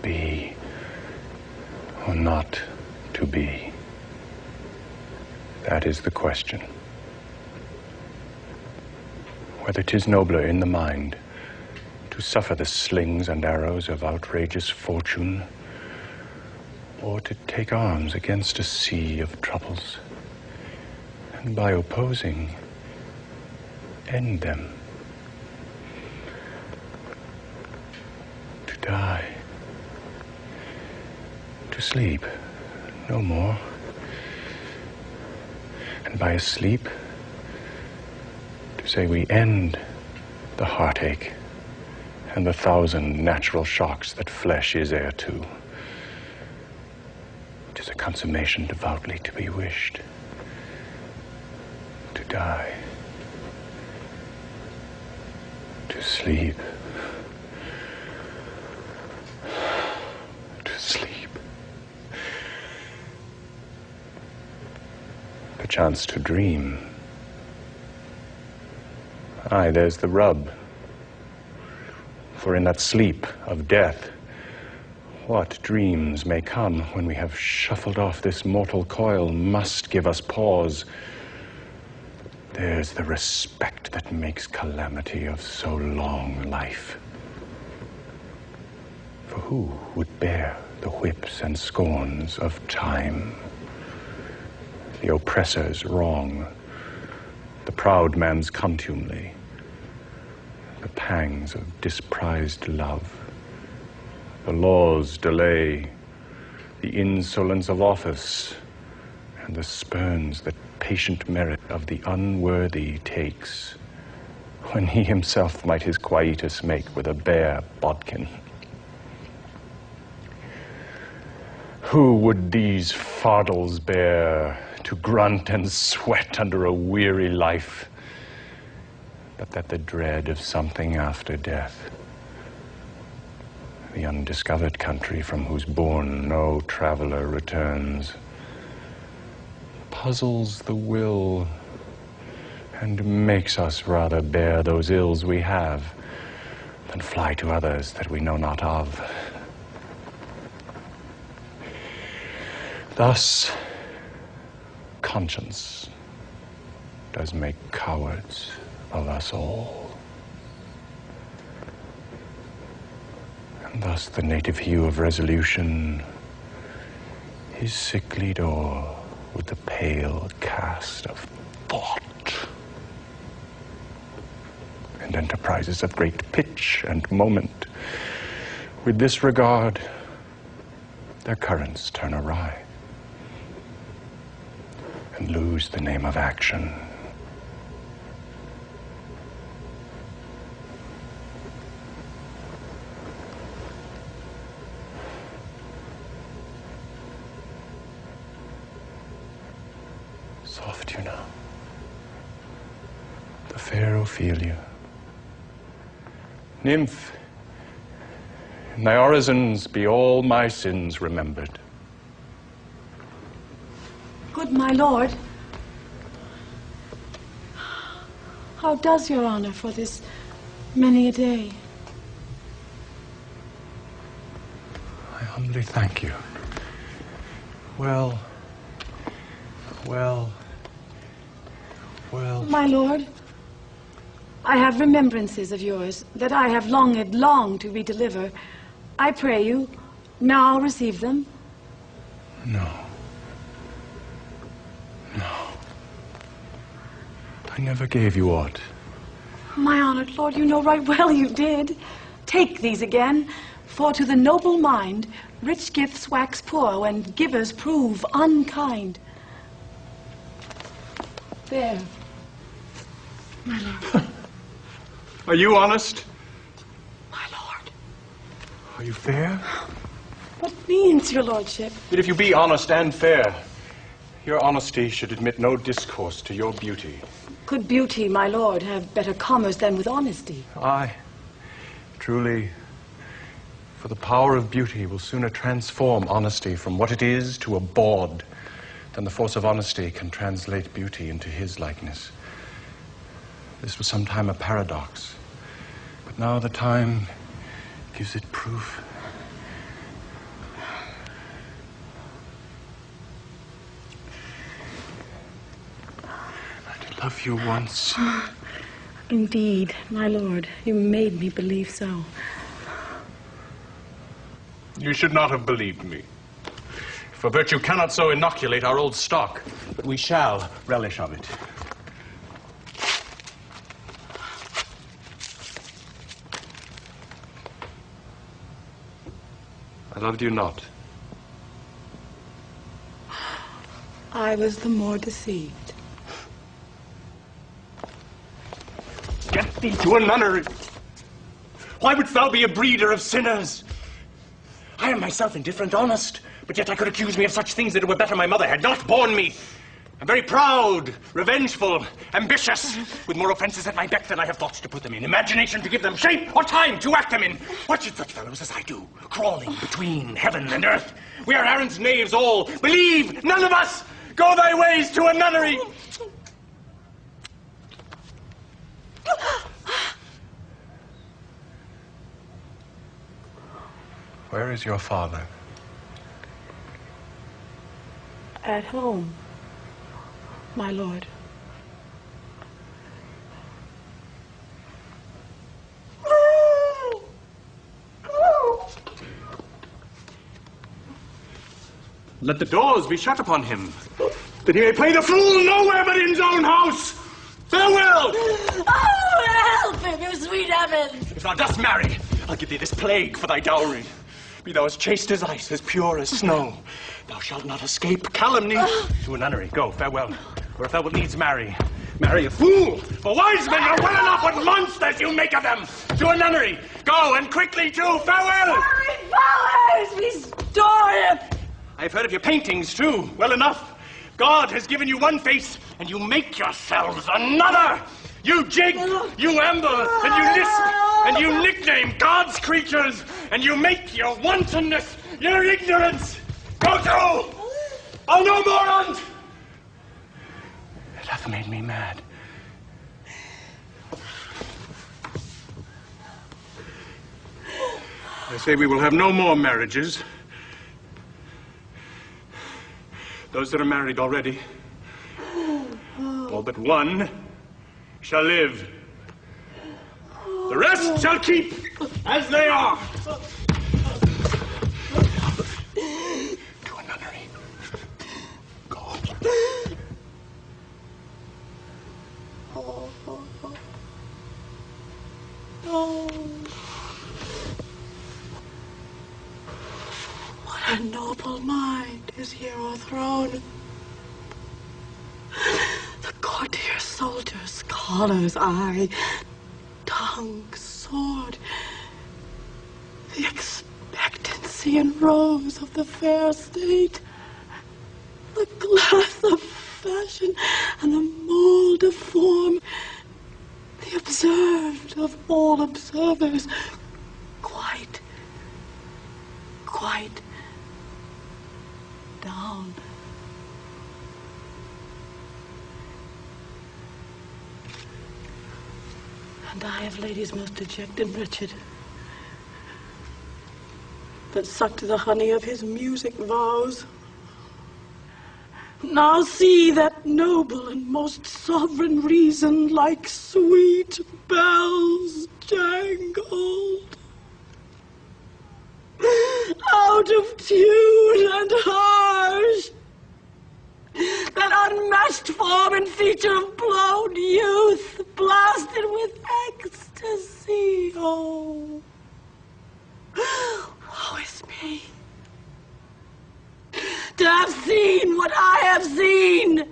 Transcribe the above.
be or not to be? That is the question. Whether 'tis nobler in the mind to suffer the slings and arrows of outrageous fortune, or to take arms against a sea of troubles, and by opposing, end them. To die. To sleep, no more. And by a sleep, to say we end the heartache and the 1,000 natural shocks that flesh is heir to. 'Tis a consummation devoutly to be wished. To die. To sleep. To sleep. Perchance to dream. Aye, there's the rub. For in that sleep of death, what dreams may come when we have shuffled off this mortal coil must give us pause. There's the respect that makes calamity of so long life. For who would bear the whips and scorns of time? The oppressor's wrong, the proud man's contumely, the pangs of disprized love, the law's delay, the insolence of office, and the spurns that patient merit of the unworthy takes, when he himself might his quietus make with a bare bodkin. Who would these fardels bear to grunt and sweat under a weary life, but that the dread of something after death, the undiscovered country from whose bourne no traveler returns, puzzles the will and makes us rather bear those ills we have than fly to others that we know not of. Thus, conscience does make cowards of us all. And thus the native hue of resolution is sicklied o'er with the pale cast of thought. And enterprises of great pitch and moment, with this regard, their currents turn awry and lose the name of action. Soft, you know, the fair Ophelia. Nymph, in thy orisons be all my sins remembered. Good my lord, how does your honor for this many a day? I humbly thank you. Well. My lord, I have remembrances of yours that I have longed long to redeliver. I pray you, now receive them. No. I never gave you aught. My honored lord, you know right well you did. Take these again, for to the noble mind, rich gifts wax poor when givers prove unkind. There, my lord. Are you honest? My lord. Are you fair? What means your lordship? That if you be honest and fair, your honesty should admit no discourse to your beauty. Could beauty, my lord, have better commerce than with honesty? Aye, truly, for the power of beauty will sooner transform honesty from what it is to a bawd than the force of honesty can translate beauty into his likeness. This was sometime a paradox, but now the time gives it proof love you once. Indeed, my lord, you made me believe so. You should not have believed me. For virtue cannot so inoculate our old stock, but we shall relish of it. I loved you not. I was the more deceived. Get thee to a nunnery. Why wouldst thou be a breeder of sinners? I am myself indifferent, honest, but yet I could accuse me of such things that it were better my mother had not borne me. I'm very proud, revengeful, ambitious, with more offenses at my beck than I have thoughts to put them in, imagination to give them shape, or time to act them in. What should such fellows as I do, crawling between heaven and earth? We are errant knaves all. Believe, none of us! Go thy ways to a nunnery! Where is your father? At home, my lord. Let the doors be shut upon him, that he may play the fool nowhere but in his own house. Farewell! Oh, help him, you sweet heavens! If thou dost marry, I'll give thee this plague for thy dowry. Be thou as chaste as ice, as pure as snow. Thou shalt not escape calumny. To a nunnery, go, farewell. Or if thou wilt needs marry a fool. For wise men are well enough what monsters you make of them. To a nunnery, go, and quickly too, farewell! Hurry, fellows, restore him! I have heard of your paintings, too, well enough. God has given you one face, and you make yourselves another. You jig, you amble, and you lisp, and you nickname God's creatures, and you make your wantonness, your ignorance. Go to! Oh, no more on't! It hath made me mad. I say we will have no more marriages. Those that are married already, all but one, shall live. The rest shall keep as they are. To a nunnery. Go. What a noble mind is here o'erthrown. The courtier soldier's scholar's eye, tongue, sword, the expectancy and rose of the fair state, the glass of fashion and the mold of form, the observed of all observers, quite down. And I of ladies most dejected and wretched, that sucked the honey of his music vows. Now see that noble and most sovereign reason like sweet bells jangled, out of tune and harsh, that unmatched form and feature of blown youth, blasted with ecstasy. Oh, woe is me, to have seen what I have seen.